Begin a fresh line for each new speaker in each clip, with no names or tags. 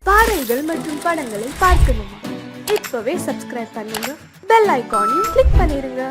பாடல்கள் மற்றும் படங்களை பார்க்கணுமா? இப்பவே சப்ஸ்கிரைப் பண்ணுங்க, பெல் ஐகானையும் கிளிக் பண்ணிருங்க.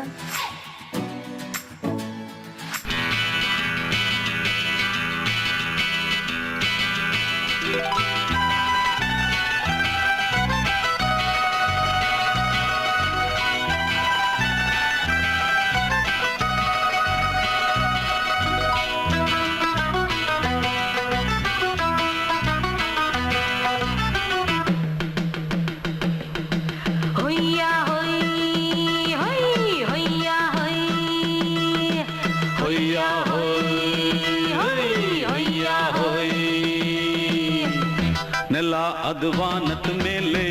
ನೆಲ ಅದು ವಾನದ ಮೇಲೆ,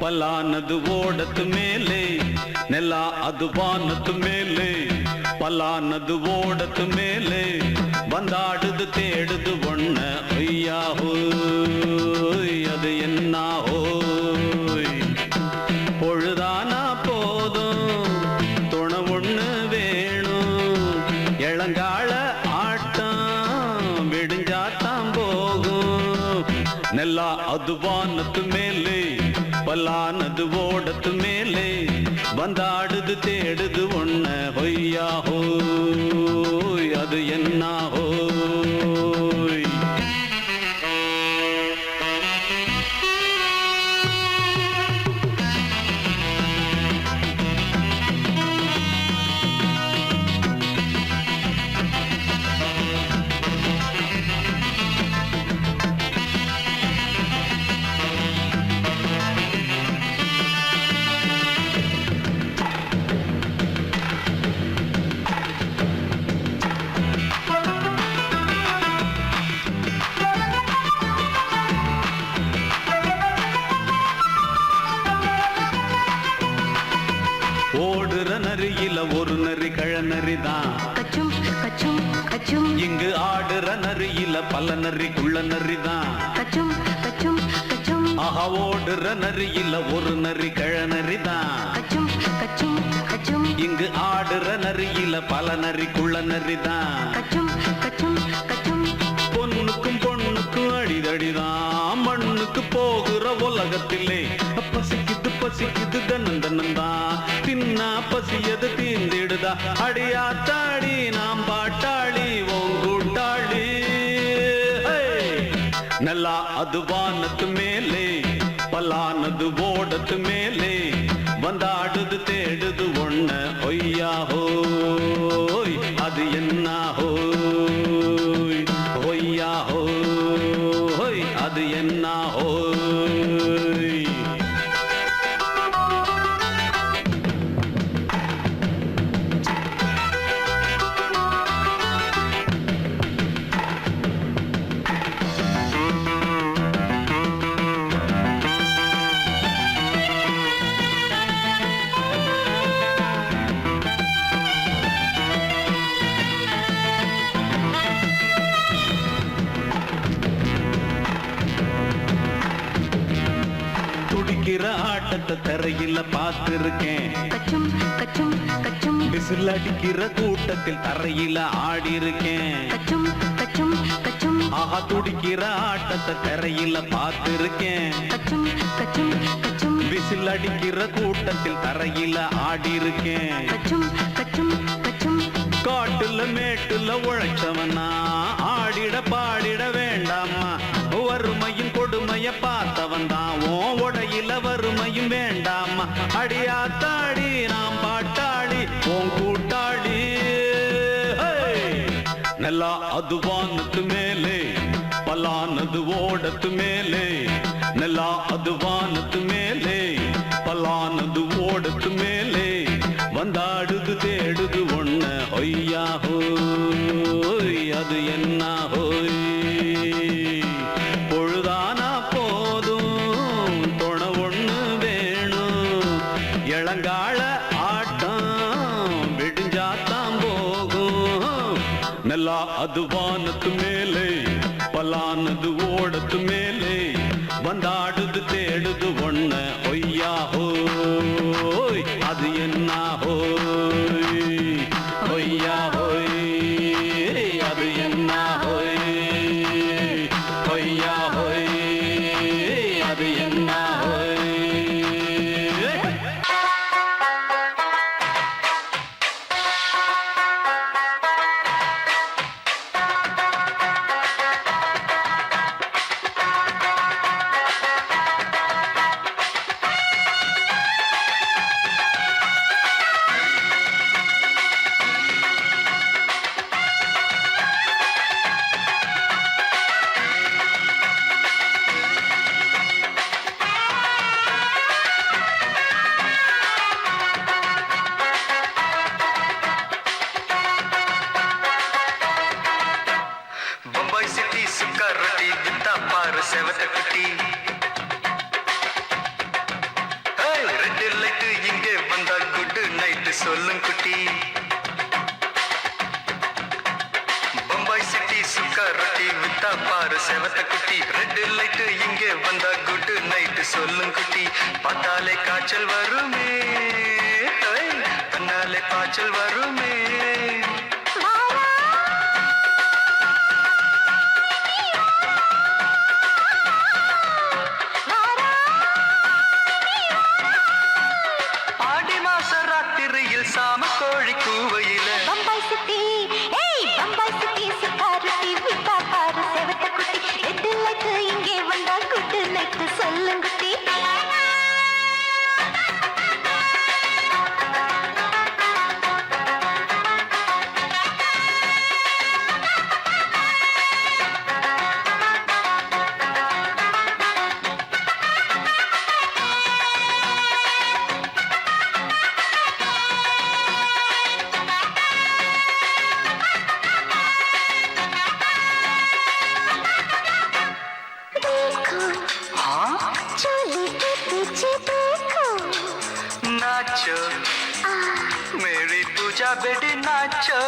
ಪಲಾನದು ಓಡದ ಮೇಲೆ. ನೆಲ ಅದು ವಾನದ ಮೇಲೆ, ಪಲಾನದು ಓಡದ ಮೇಲೆ. ಬಂದಾಡುದು தேடுது ஒண்ண ஐயா ஹோய், அது என்ன ஹோய். பொழுதானா போதும் துணை ஒண்ணு வேணும். இளங்கால ஆட்டம் விடிஞ்சாத்தான் போகும். ನೆಲ ಅದು ವಾನದ ಮೇಲೆ, ಪಲಾನದು ಓಡದ ಮೇಲೆ. ಬಂದಾಡುದು தேடுது ஒண்ண ಹೊಯ್ಯಾ ஹோய், அது என்ன ஹோய். ஓடுற நரியில ஒரு நரி கழநரிதான்.
கச்சும் கச்சும் கச்சும்.
இங்கு ஆடுற நரியில பல நரி குள்ள நரிதான்.
கச்சும் கச்சும் கச்சும்.
ஆஹா, ஓடுற நரியில ஒரு நரி கழநரிதான்.
கச்சும் கச்சும் கச்சும்.
இங்கு ஆடுற நரியில பல நரி குள்ள நரிதான்.
கச்சும் கச்சும் கச்சும்.
பொண்ணுக்கும் பொண்ணுக்கும் அடிதடிதான். மண்ணுக்கு போகிற உலகத்திலே பசிக்குது பசிக்குது தன்னன் தன்னந்தான். தின்னா பசியது தீர்ந்திடுதா. அடியாத்தாடி நாம் பாட்டாளி ஓங்கூட்டாளி. ನೆಲ ಅದು ವಾನದ ಮೇಲೆ, ಪಲಾನದು ಓಡದ ಮೇಲೆ. ಬಂದಾಡುದು தேடுது ஒண்ண ஒய்யா ஹோய், அது என்ன ஹோய். ஒய்யா ஹோய், அது என்ன ஹோய். துடிக்கிற ஆட்டத்தை தரையில பார்த்திருக்கேன்.
கச்சும் கச்சும் கச்சும்.
விசில் அடிக்கிற கூட்டத்தில் தரையில ஆடி இருக்கேன்.
கச்சும் கச்சும் கச்சும்.
ஆஹா, துடிக்கிற ஆட்டத்தை தரையில பார்த்திருக்கேன்.
கச்சும் கச்சும் கச்சும்.
விசில் அடிக்கிற கூட்டத்தில் தரையில ஆடி இருக்கேன்.
கச்சும் கச்சும் கச்சும்.
காட்டுல மேட்டுல உழைச்சவனா ஆடிட பாடிட வேண்டாமா. வறுமையும் கொடுமைய பார்த்தவன் தான். ஓ உடையில வறுமையும் வேண்டாமா. அடியாத்தாடி நாம் பாட்டாளி ஓன் கூட்டாளி. ನೆಲ ಅದು ವಾನದ ಮೇಲೆ, ಪಲಾನದು ಓಡದ ಮೇಲೆ. ನೆಲ ಅದು ವಾನದ ಮೇಲೆ, ಪಲಾನದು ಓಡದ ಮೇಲೆ. ಬಂದಾಡುದು தேடுது ஒண்ண ஒய்யா ஹோய், அது என்ன ஹோய். பொழுதானா போதும் துணை ஒண்ணு வேணும். இளங்கால ஆட்டம் விடிஞ்சாத்தான் போகும். ನೆಲ ಅದು ವಾನದ ಮೇಲೆ, ಪಲಾನದು ಓಡದ ಮೇಲೆ. ಬಂದಾಡುದು தேடுது ஒண்ண ஒய்யா ஹோய், அது என்ன ஹோய். ஒய்யா ஹோய், அது என்ன ஹோய். ஒய்யா ஹோய், அது என்ன
செவத்த குட்டி ரெட் லைட் இங்கே வந்தா குட் நைட் சொல்லும் குட்டி பம்பாய் சிட்டி சுக்கா ரொட்டி வித்தா பாரு செவத்த குட்டி ரெட் லைட் இங்கே வந்தா குட் நைட் சொல்லும் குட்டி பார்த்தாலே காய்ச்சல் வருமே தன்னாலே காய்ச்சல் வருமே சாம கோழி கூவையில
பம்பாய் சிட்டி பம்பாய் சிட்டி சிக்காரத்தி விட்டா பாரு செவத்த குட்டி ரெட் லைட் இங்கே வந்தா குட் நைட் சொல்லுங்குட்டி
नाचो मेरी पूजा बेटी नाचो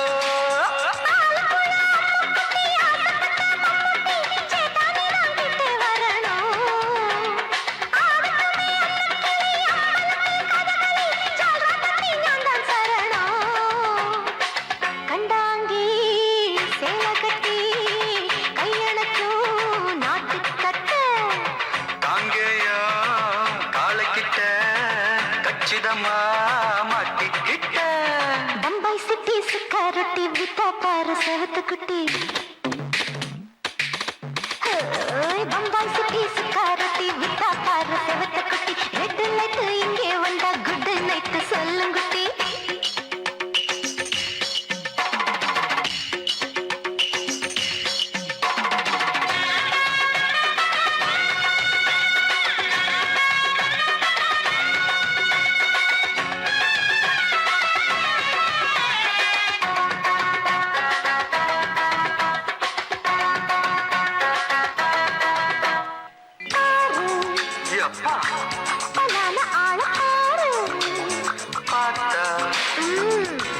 பம்பாய் சிட்டி சிக்காரத்தி விட்டா பாரு செவத்த குட்டி பம்பாய் சிட்டி சிக்காரத்தி விட்டா பாரு செவத்த குட்டி ரெட் லைட் இங்கே வந்தா குட் நைட் சொல்லுங்குட்டி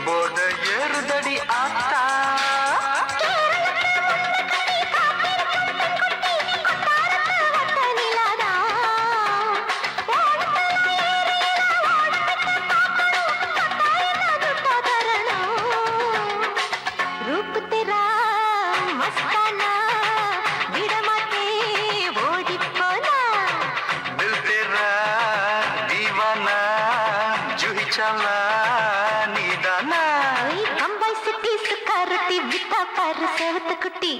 போத ஏறுதடி ஆத்தா
रूप तेरा मस्ताना विडमाते ओडी पोना
दिल तेरा दीवाना जूही चला नीदाना
बम्बई सिटी सुकारती विता पार सेवत कुटी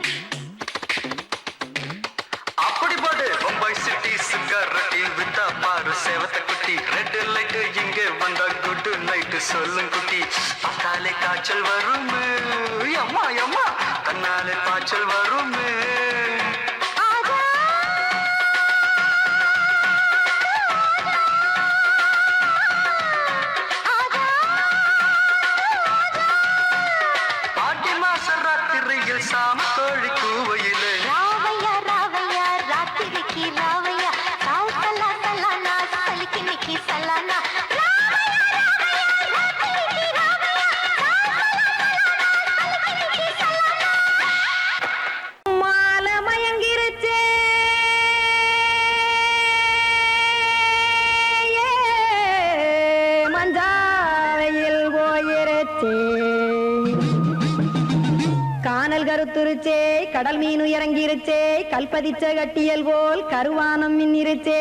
அப்படி போடு பம்பாய் சிட்டி சிக்காரட்டி வித்தா பாரு சேவத்த குட்டி ரெட் லைட் இங்கே வந்தா குட் நைட் சொல்லும் குட்டி பார்த்தாலே காய்ச்சல் வருமே அம்மா அம்மா தன்னாலே காய்ச்சல் வருமே பாட்டி மாச ராத்திரியில் சாம கோழி கூவையிலே
ராவையா ராவையா ராத்திரிக்கு ராவையா சாவு சலா சலானா சலிக்கு நிக்கி சலானா ராவையா ராவையா ராத்திரிக்கு ராவையா சாவு சலா சலானா
கருத்துருச்சே கடல் மீன் இறங்கிருச்சே கல்பதிச்ச கட்டியல் போல் கருவானம் மின்னிருச்சே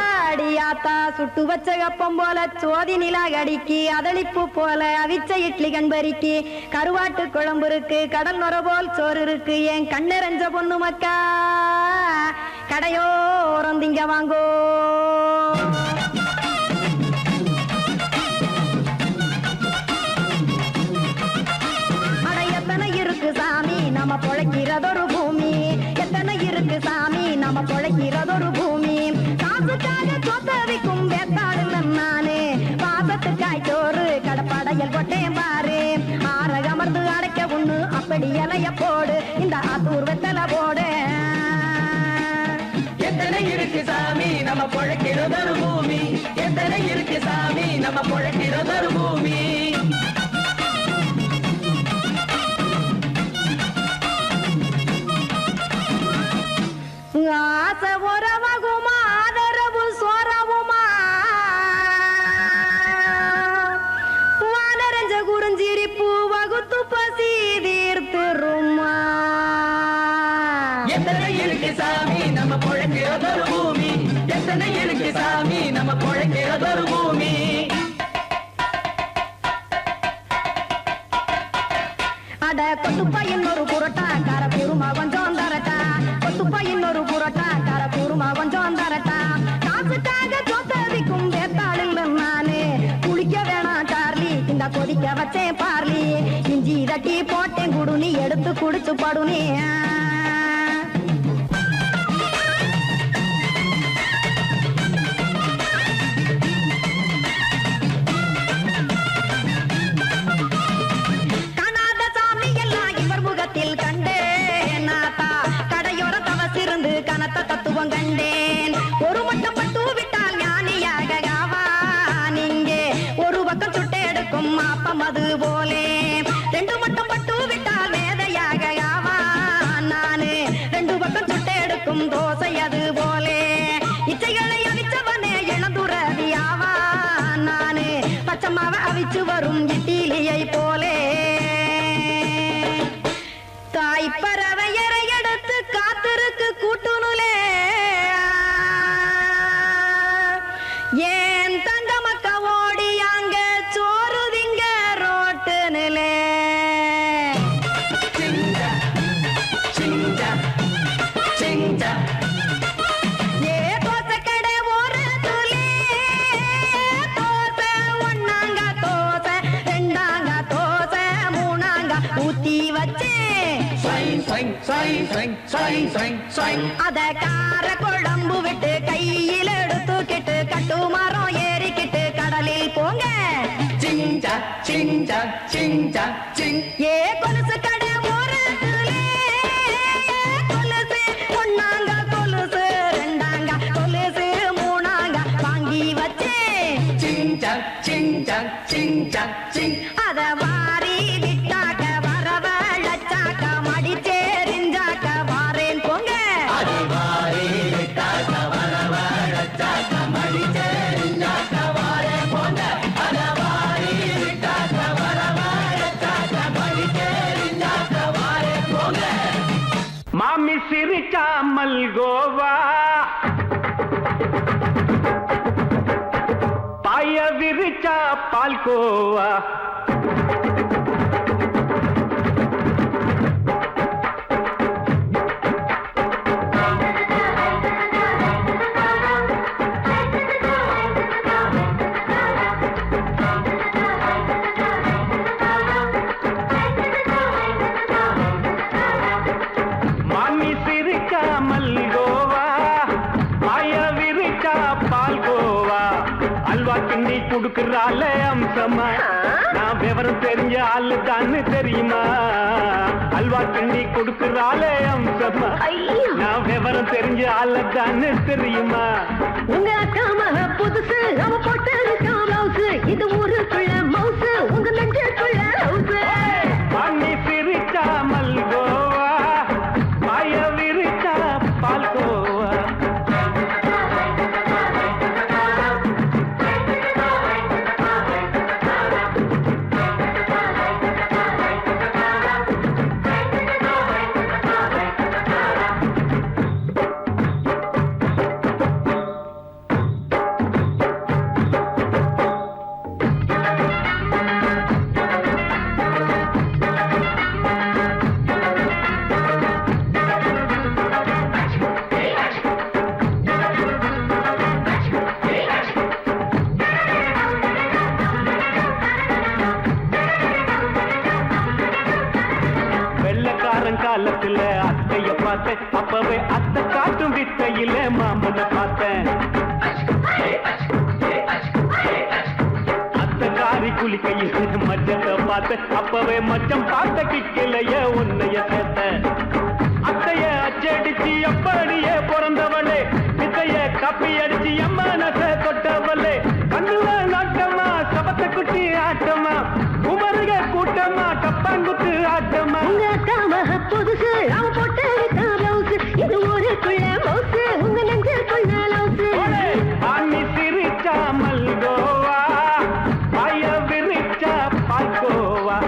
ஆடியாத்தா சுட்டு வச்ச கப்பம் போல சோதி நிலா கடிக்கு அதளிப்பு போல அவிச்ச இட்லி கண்பறிக்கு கருவாட்டு குழம்பு இருக்கு கடல் நுர போல் சோறு இருக்கு என் கண்ணெரஞ்ச பொண்ணு மக்கா கடையோரம் திங்க வாங்கோ இருக்கு சாமி நம்ம பொழைக்கிறதொரு பூமி எத்தனை இருக்கு சாமி நம்ம பொழைக்கிறதொரு பூமி காசுக்காக சொத்தவிக்கும் வேத்தாடு நானே பாசத்துக்காய் சோறு கடப்படையல் கொட்டேன் பாரு ஆரகமர்ந்து அடைக்க ஒண்ணு அப்படி இலைய போடு இந்த ஆத்தூர் வெத்தலை போடு
எத்தனை இருக்கு சாமி நம்ம பொழைக்கிறதொரு பூமி எத்தனை இருக்கு சாமி நம்ம பொழைக்கிறதொரு பூமி
ஆசை உறவகுமா ஆதரவு சோறவுமா வானரஞ்ச குறிஞ்சிரிப்பு வகுத்து பசி தீர்த்துருமா
எத்தனை இருக்கு சாமி நம்ம பொழைக்கிறதொரு பூமி எத்தனை இருக்கு சாமி நம்ம பொழைக்கிறதொரு பூமி
அட கொத்துப்பா இன்னொரு புரோட்டா கார பெருமா கொஞ்சம் தரட்டா கொத்துப்பா இன்னொரு புரோட்டா கார பெருமா கொஞ்சம் தரட்டா காசுக்காக சொத்ததிக்கும் வேத்தாளில் நானே குளிக்க வேணாம் சார்லி இந்த கொதிக்க வச்சேன் பார்லி இஞ்சி தட்டி போட்டேன் குடுனி எடுத்து குடிச்சு படுனி கனத்த தத்துவம் கண்டேன் ஒரு மட்டம் பட்டு விட்டால் ஞானியாக நீங்கே ஒரு பக்கம் சுட்டு எடுக்கும் மாப்பம் அது போலே ரெண்டு மட்டம் பட்டு விட்டால் வேதையாக நானு ரெண்டு பக்கம் சுட்டு எடுக்கும் தோசை அது போலே இச்சைகளை அவிச்சவனே இளந்துறவியாவா நானு பச்சமாவ அவிச்சு வரும் இட்டிலியை போலே தாய் பறவையரை எடுத்து காத்திருக்கு கூட்டுனுலே ஏன் தங்க மக்க ஓடி அங்க சோறுதிங்க ரோட்டு நிலே ஏ தோசை கடை ஓரத்துலே தோசை ஒன்னாங்க தோசை ரெண்டாங்க தோசை மூணாங்க ஊத்தி வச்சே அத கார குழம்பு விட்டு கையில் எடுத்துக்கிட்டு கட்டு மரம் ஏறிக்கிட்டு கடலில் போங்க ஏ கொலுசு கடை ஓரத்துலே கொலுசு ஒன்னாங்க கொலுசு ரெண்டாங்க கொலுசு மூணாங்க வாங்கி வச்சே அத வாரி விட்டாக்க வரவழைச்சாக்க மடிச்சேரிஞ்சாக்க வாரேன் போங்க
மாமி சிரிக்காமல் கோவா பாய விரிச்சா பால்கோவா மாமி சிரிக்காமல் கோவா பாய விரிச்சா பால்கோவா அல்வா கிண்டி குடுக்கறால அம்சமா நான் விவரம் தெரிஞ்ச ஆளு தான்னு தெரியுமா அல்வா கிண்டி குடுக்கறால அம்சமா நான் விவரம் தெரிஞ்ச ஆளு தான்னு தெரியுமா
உங்க அக்கா மக புதுசு அவ போட்டு பிளவுஸ் இது ஊருக்குள்ள மவுசு உங்க நெஞ்சுக்குள்ள ஹவுஸ்
மாமி சிரிக்காமல் கோவா பாய விரிச்சா பால்கோவா அப்பவே அத்தை காட்டும் வித்தையில மாமனை பார்த்தேன். அத்தக்காரி குளிக்கையில் மச்சத்தை பார்த்தேன். அப்பவே மச்சம் பார்த்த கிக்கலைய உன்னைய சேர்த்த. அத்தைய அச்சடிச்சு அப்படியே பிறந்தவளே, வித்தைய கப்பி அடிச்சு எம்மனச தொட்டவளே. கண்ணுல நாட்டமா சபத்த குட்டி ஆட்டமா, குமருக கூட்டமா கப்பாங்குத்து ஆட்டமா.
உங்க அக்காம புதுசு அவன் போட்டு ப்ளவுஸ், இது ஊருக்குள்ள மவுசு, உங்க நெஞ்சுக்குள்ள லவுசு.
ஆணி சிரிச்சா மல்கோவா, பாய விரிச்சா பால்கோவா.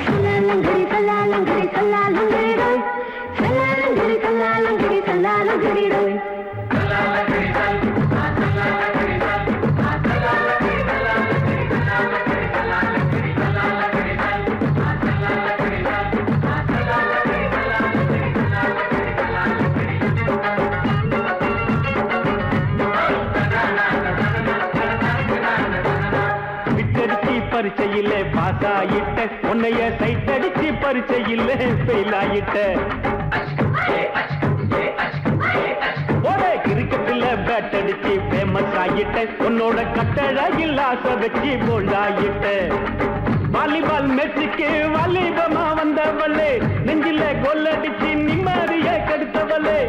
சல்லாலங்கடி சல்லாலங்கடி சல்லாலங்கடி டோய், சல்லாலங்கடி சல்லாலங்கடி சல்லாலங்கடி டோய்.
விட்டடிச்சு பரிச்சையில பாஸ் ஆயிட்ட, உன்னைய சைட் அடிச்சு பரிச்சையில ஃபெயில் ஆயிட்ட. கிரிக்கெட்ல பேட் அடிச்சு ஃபேமஸ் ஆயிட்ட, உன்னோட கட்டழகில் ஆசை வச்சு போல்ட் ஆயிட்ட. வாலிபால் மேட்சுக்கு வாலிபமா வந்தவளே, நெஞ்சில கோல் அடிச்சு நிம்மதிய கெடுத்தவளே.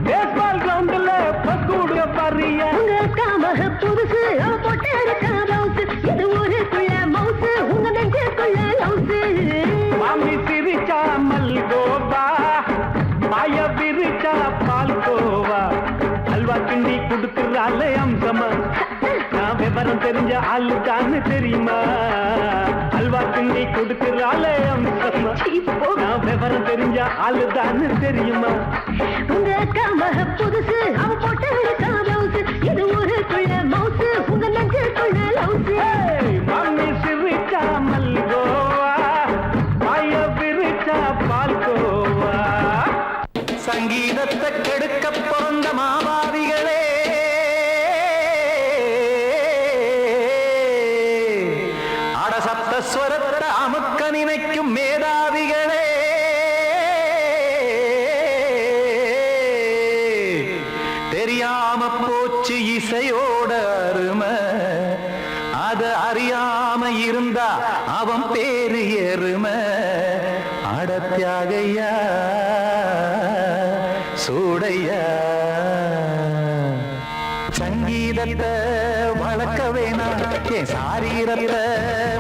பேஸ்பால் கிரவுண்ட்ல பக்கூட பாரியா.
உங்க அக்காம புதுசு அவன் போட்டு ப்ளவுஸ், இது ஊருக்குள்ள மவுசு, உங்க நெஞ்சுக்குள்ள லவுசு.
மாமி சிரிச்சா மல்கோவா, பாய விரிச்சா பால்கோவா. அல்வா கிண்டி கொடுக்குறாள் அம்சமா, நான் விவரம் தெரிஞ்ச ஆளுதான்னு தெரியுமா. அல்வா கிண்டி கொடுக்குறாள் அம்சமா, நான் விவரம் தெரிஞ்ச ஆளுதான்னு தெரியுமா.
உங்க அக்காம புதுசு அவன் போட்டு ப்ளவுஸ், இது ஊருக்குள்ள மவுசு, உங்க நெஞ்சுக்குள்ள லவுசு.
மாமி சிரிச்சா மல்கோவா, பாய விரிச்சா பால்கோவா.
சங்கீதத்தை கெடுக்க பிறந்த மாவாதிகளே, அடசப்த ஸ்வரத்தை அமுக்க நினைக்கும் மேதாவிகளே, தெரியாம போச்சு இசையோட அருமை, அத அறியாம இருந்தா அவன் பேரு எருமை. அடத்தியாகையா சூடையா, சங்கீதத்தை வளர்க்க வேணாம், என் சாரீரத்தை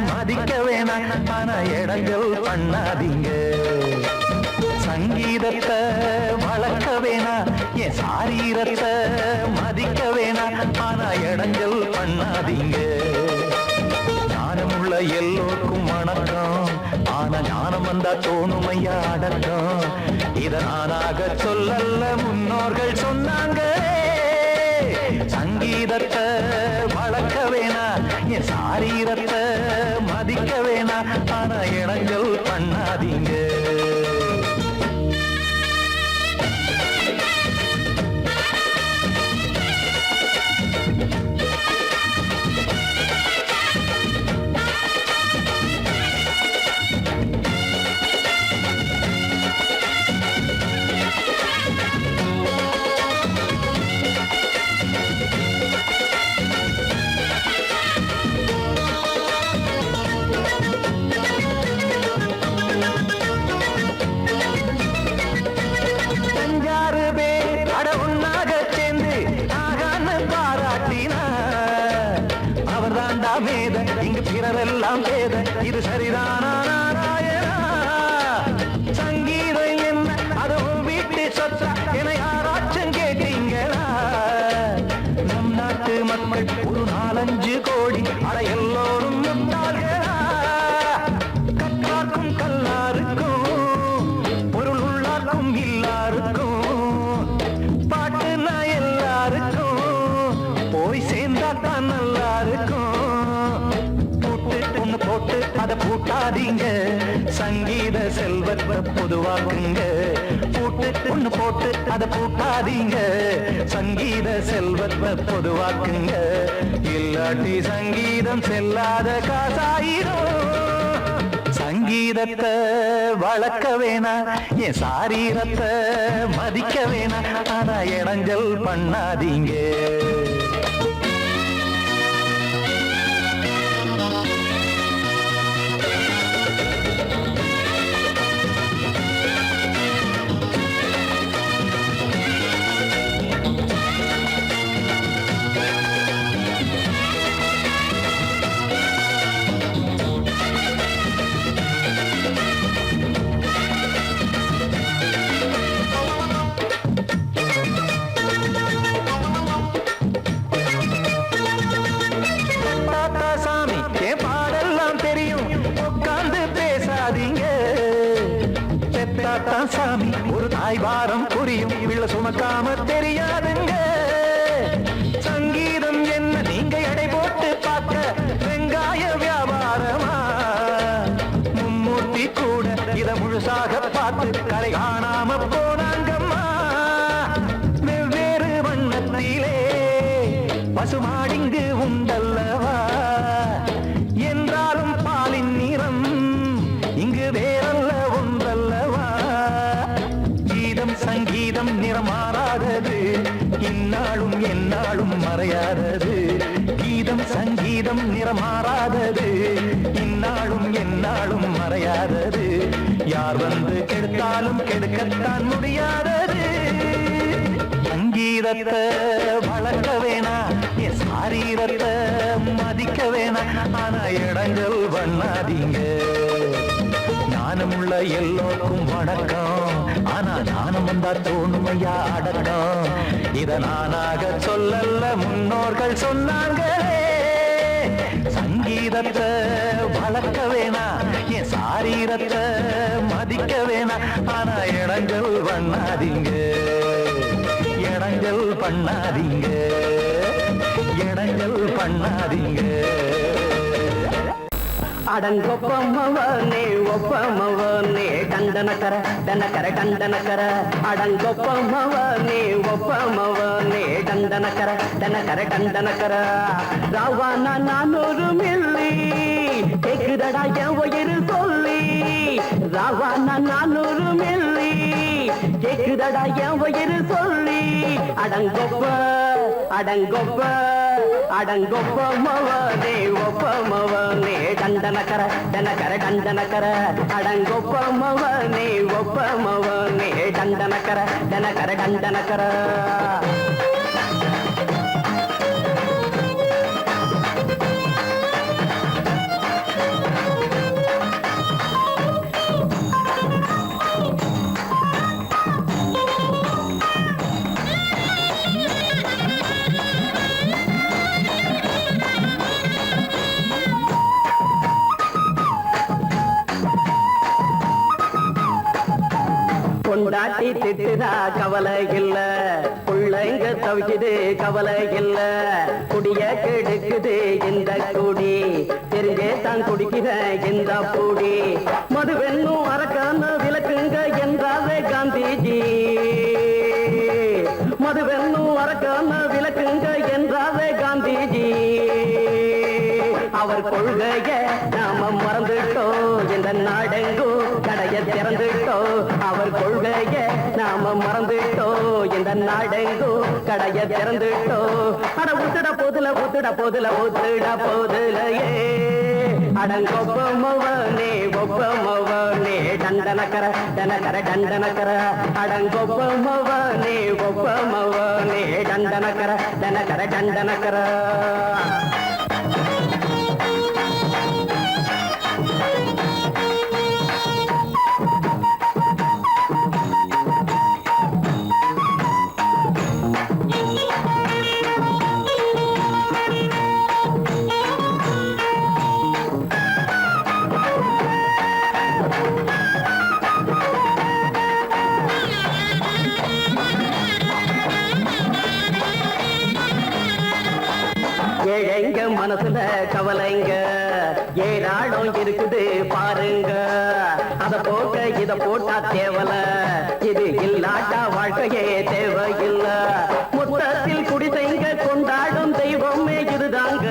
மதிக்க வேணாம், ஆனா இடங்கள் பண்ணாதீங்க. சங்கீதத்தை வளர்க்க வேணாம், என் சாரீரத்தை மதிக்க வேணாம், ஆனா இடங்கள் பண்ணாதீங்க. ஞானமுள்ள எல்லோருக்கும் வணக்கம், ஆனா ஞானம் வந்தா தோணுமையா அடக்கம். இத நானாக சொல்லல்ல, முன்னோர்கள் சொன்னாங்க. சங்கீதத்தை வளர்க்க வேணா, என் சாரீரத்தை மதிக்க வேணா, ஆனா இடங்கள் பண்ணாதீங்க. இங்கு பிறரெல்லாம் பேத, இது சரிதானா நாராயணா? சங்கீதம் என்ன அதுவும் வீட்டு சொத்தா என யாராச்சும் கேட்டீங்களா? நம் நாட்டு மக்கள் ஒரு 4-5 கோடி, அட எல்லோரும் முட்டாள்களா? கற்றார்க்கும் கல்லாருக்கும் பொருள் உள்ளார்க்கும் எல்லாருக்கும் பாட்டுனா எல்லாருக்கும் போய் சேர்ந்தாத்தான் நல்லா இருக்கும். போட்டு அதை பூட்டாதீங்க, சங்கீத செல்வத்தை பொதுவாக்குங்க. பூட்டு
ஒண்ணு போட்டு அதை பூட்டாதீங்க. சங்கீத செல்வத்தை பொதுவாக்குங்க, இல்லாட்டி சங்கீதம் செல்லாத காசாயிரும். சங்கீதத்தை வளர்க்க வேணா, என் சாரீரத்தை மதிக்க வேணா, ஆனா இடைஞ்சல் பண்ணாதீங்க. சாமி ஒரு தாய் வாரம் புரியும், பிள்ள சுமக்காம தெரியாதுங்க. சங்கீதம் என்ன நீங்க எடை போட்டு பார்க்க வெங்காய வியாபாரமா? மும்மூர்த்தி கூட இத முழுசாக பார்த்து கரை காணாம போனாங்கம்மா. வெவ்வேறு வண்ணத்திலே பசுமாடிங்கு உண்டல்லவா, என்றாலும் பாலின் நிறம் இங்கு வேறல்ல ஒன்றல்லவா. சங்கீதம் நிறமாறாதது, இந்நாளும் எந்நாளும் மறையாதது. கீதம் சங்கீதம் நிறமாறாதது, இந்நாளும் எந்நாளும் மறையாதது. யார் வந்து கெடுத்தாலும் கெடுக்கத்தான் முடியாதது. சங்கீதத்தை வளர்க்க வேணா, என் சாரீரத்தை மதிக்க வேணா, ஆனா இடங்கள் பண்ணாதீங்க. ஞானமுள்ள எல்லோருக்கும் வணக்கம், ஆனா ஞானம் வந்தா தோணுமையா அடக்கம். இத நானாக சொல்லல, முன்னோர்கள் சொன்னாங்களே. சங்கீதத்தை வளர்க்க வேணா, என் சாரீரத்தை மதிக்க வேணா, ஆனா இடங்கள் பண்ணாதீங்க. இடங்கள் பண்ணாதீங்க, இடங்கள் பண்ணாதீங்க.
அடங்கொப்பமவனே ஒப்பமவனே டண்டனக்கர டனக்கர டண்டனக்கர. அடங்கொப்பமவனே ஒப்பமவனே டண்டனக்கர டனக்கர டண்டனக்கர. ராவானா 400 மில்லி கேக்குதடா என் உயிர் சொல்லி. ராவானா 400 மில்லி கேக்குதடா என் உயிர் சொல்லி. அடங்கொப்ப அடங்கொப்ப அடங்கொப்பமவனே ஒப்பமவனே டண்டனக்கர டனக்கர டண்டனக்கர. அடங்கொப்பமவனே ஒப்பமவனே டண்டனக்கர டனக்கர டண்டனக்கர. பொண்டாட்டி திட்டுதா கவலை இல்ல, பிள்ளைங்க தவிக்குது கவலை இல்ல. குடிய கெடுக்குது இந்த குடி, தெரிஞ்சே தான் குடிக்கிற இந்த பூடி. மதுவென்னும் அரக்கான விளக்குங்க என்றாவே காந்திஜி. மதுவென்னும் அரக்கான விளக்குங்க என்றாவே காந்திஜி. அவர் கொள்கைய நாம மறந்துட்டோம், இந்த நாடெங்கும் கடைய திறந்துட்டோம். அவர் கொள்கைய நாம மறந்துட்டோம், இந்த நாடெங்கும் கடைய திறந்துட்டோம். அட ஊத்துட போதுல ஊத்துட போதுல ஊத்துட போதுலையே. அடங்கொப்பமவனே ஒப்பமவனே டண்டனக்கர டனக்கர டண்டனக்கர. அடங்கொப்பமவனே ஒப்பமவனே டண்டனக்கர டனக்கர டண்டனக்கர. ஏழைங்க மனசுல கவலைங்க ஏராளம் இருக்குது பாருங்க அத போக்க இத போட்டா தேவல இது இல்லாட்டா வாழ்க்கையே தேவையில்ல முத்தத்தில் குடிசைங்க கொண்டாடும் தெய்வமே இதுதாங்க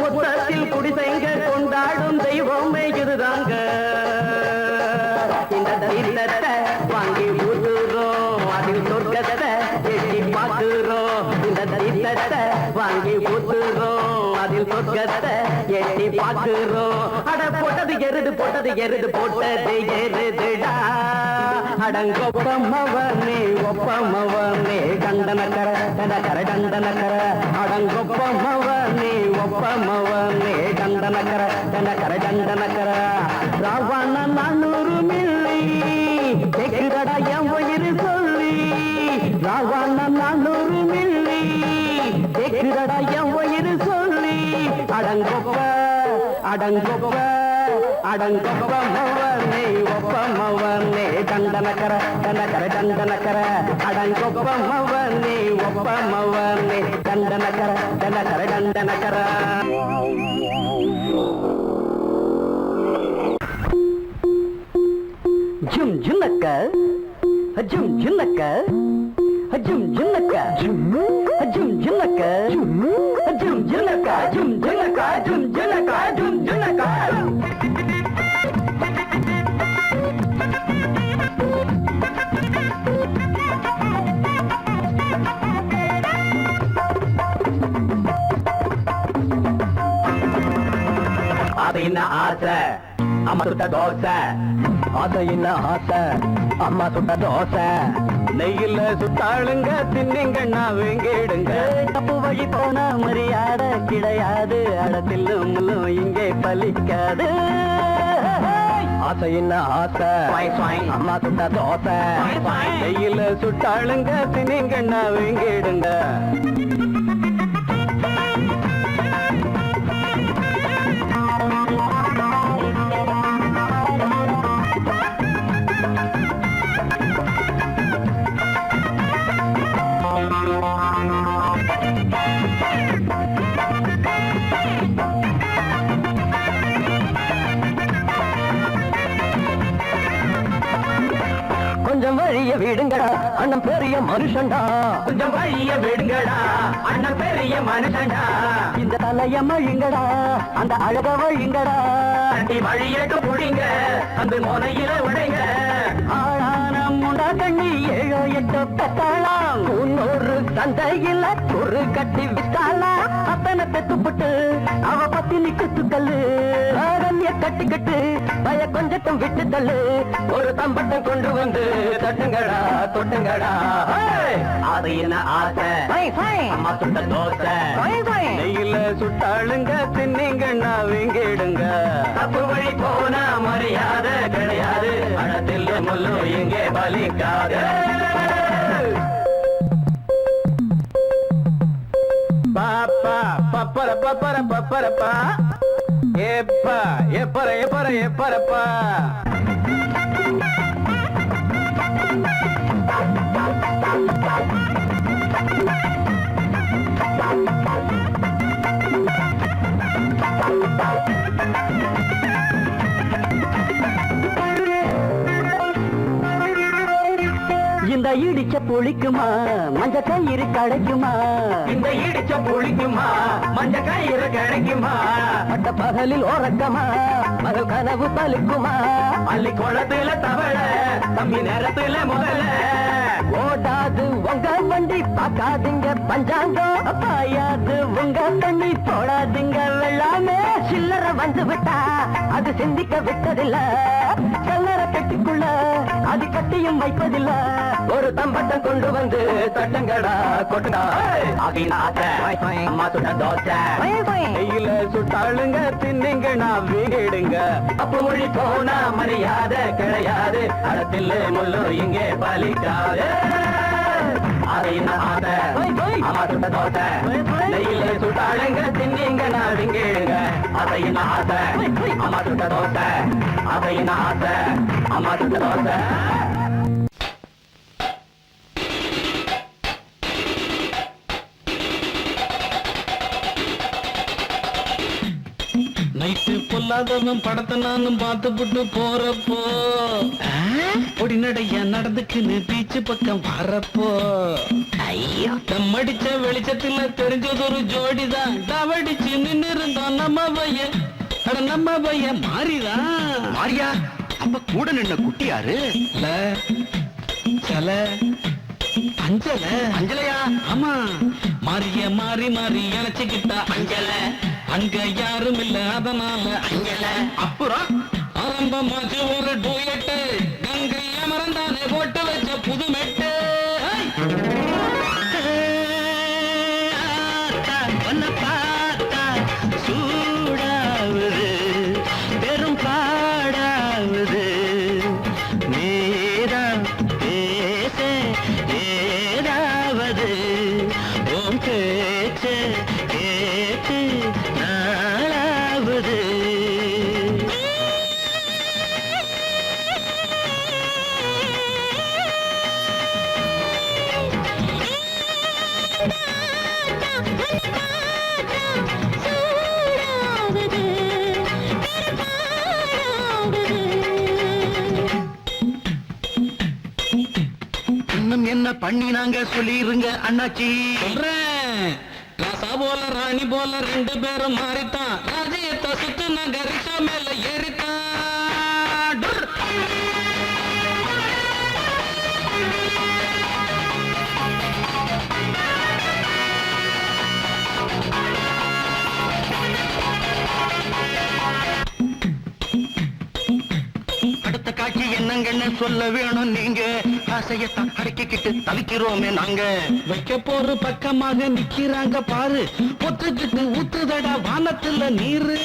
முத்தத்தில் குடிசைங்க கொண்டாடும் தெய்வமே இதுதாங்க இந்த தீர்த்தத்தை வாங்கி ஊத்துறோம் அதில் சொர்க்கத்தை எட்டி பார்க்கிறோம் இந்த தீர்த்தத்தை வாங்கி ஊத்துறோம் அதில் சொர்க்கத்தை எட்டி பார்க்கிறோம் அட போட்டது எருது போட்டது எருதுடா அடங்கொப்பமவனே ஒப்பமவனே கண்டனக்கர டண்டனக்கர அடங்கொப்பமவனே ஒப்பமவனே டண்டனக்கர ராவண 400 மில்லி கேக்குதடா என் உயிர் சொல்லி ராவண 400 மில்லி கேக்குதடா என் உயிர் சொல்லி அடங்கொப்பமவனே ஒப்பமவனே டண்டனக்கர அடங்கொப்பமவனே ஒப்பமவனே டண்டனக்கர ஜும் ஜுன்னக்க ஜும் ஜுன்னக்க ஜும் ஜுன்னக்க ஜும் ஜுன்னக்க ஜும் ஜுன்னக்க ஜும் ஜுன்னக்க ஜும் ஜுன்னக்க ஜும் ஜுன்னக்க அது என்ன ஆசை அம்மா சுட்ட தோசை அது என்ன ஆசை அம்மா சுட்ட தோசை நெய்யில சுட்டாளுங்க தின்னிங்கன்னா வெங்கிடுங்க தப்பு வழி போன மரியாதை கிடையாது அடத்திலும் முள்ளும் இங்கே பலிக்காது ஆசை என்ன ஆசை அம்மா சுட்ட தோசை நெய்யில சுட்டாளுங்க தின்னிங்கன்னா வெங்கிடுங்க கொஞ்சம் வழிய விடுங்கடா அண்ணன் பெரிய மனுஷன்டா கொஞ்சம் வழிய விடுங்கடா அண்ணன் பெரிய மனுஷன்டா இந்த தலைய மழிங்கடா அந்த அழக வழிங்கடா வழியட்டு புடிங்க அந்த முனையில உடைங்க ஆளான முண்டா கண்ணி 7 8 பெத்தாளாம் 300 சந்தையில ஒரு கட்டி விட்டாளாம் அத்தனை பெத்துப்பட்டு அவ பத்தினி குத்துக்கல்லு ஆரண்ய கட்டிக்கிட்டு பய கொஞ்சட்டும் விட்டு தள்ளு ஒரு தம்பட்டம் கொண்டு வந்து தட்டுங்கடா தொட்டுங்கடா அது என்ன ஆசை அம்மா சுட்ட தோசை நெய்யில சுட்டாளுங்க தின்னிங்கன்னா வெங்கிடுங்க தப்பு வழி போனா மரியாதை கிடையாது அடத்தில் முள்ளு எங்கே பலிக்காது பாப்பா பப்பர பப்பர பப்பரப்பா எப்பா எப்பர எப்பர எப்பரப்பா இந்த இடிச்ச புளிக்குமா மஞ்ச கயிறு கிடைக்குமா இந்த இடிச்ச புளிக்குமா மஞ்ச கயிறு கிடைக்குமா பட்ட பகலில் ஓரக்கமா மகள் கனவு பலிக்குமா அள்ளி குளத்துல தவள தம்பி நேரத்துல முதல்ல ஓடாது உங்க வண்டி பார்க்காதீங்க பஞ்சாங்கம் பாயாது உங்க தண்ணி போடாதீங்க வெள்ளாமே சில்லற வந்து விட்டா அது சிந்திக்க விட்டதில்ல கல்லற கட்டிக்குள்ள அது கட்டியும் வைப்பதில்ல ஒரு தம்பட்டம் கொண்டு வந்து தட்டங்கடா கொட்டுடா அம்மா சுட்ட தோசை நெய்யில சுட்டாளுங்க தின்னிங்க நான் வீடுங்க அப்ப மொழி போனா மரியாதை கிடையாது அடத்தில் முள்ளு இங்கே பலிக்காது அம்மா சுட்ட தோசை நெய்யில சுட்டாளுங்க தின்னிங்க நான் வீடுங்க அதையின் ஆசை அம்மா சுட்ட தோசை அதையின் ஆசை அம்மா சுட்ட தோசை
நைட்டு பொல்லாதவன் படத்தை நானும் பார்த்துப்புட்டு போறப்போ பொடி நடைய நடந்துக்குன்னு பீச்சு பக்கம் வரப்போ ஐயோ தம்மடிச்ச வெளிச்சத்துல தெரிஞ்சது ஒரு ஜோடிதான் தவடிச்சு நின்னு இருந்தோம் நம்ம பையன் நம்ம பையன் மாறிதான்
மாரியா அப்ப கூட நின்ன குட்டி யாரு
சல அஞ்சல
அஞ்சலையா
ஆமா மாறிய மாறி மாறி இணைச்சுக்கிட்டா அஞ்சல அங்க யாரும் இல்ல அதனால அஞ்சல
அப்புறம்
ஆரம்பமாச்சு ஒரு டூயட்டு கங்கைய மறந்தானே போட்டு வச்ச புது மெட்டு
ஒன்ன பார்த்தா சூடாவுது பெரும் பாடாவுது நேரா பேச ஏதாவது ஓம் பேச்சு கேட்டு நாளாவது இன்னும் என்ன பண்ணி நாங்க சொல்லிருங்க அண்ணாச்சி
சொல்றேன் ராசா போல ராணி போல ரெண்டு பேரும் மாறித்தான் ராஜயத்தை சுத்து நாங்க ரிஷா மேல ஏறித்தான்
அடுத்த காட்சி என்னங்கன்னு சொல்ல வேணும் நீங்க ஆசையத்தான் அடக்கிக்கிட்டு தவிக்கிறோமே நாங்க
வைக்க போற பக்கமாக நிக்கிறாங்க பாரு ஒத்துக்கிட்டு ஊத்துதடா வானத்துல நீரு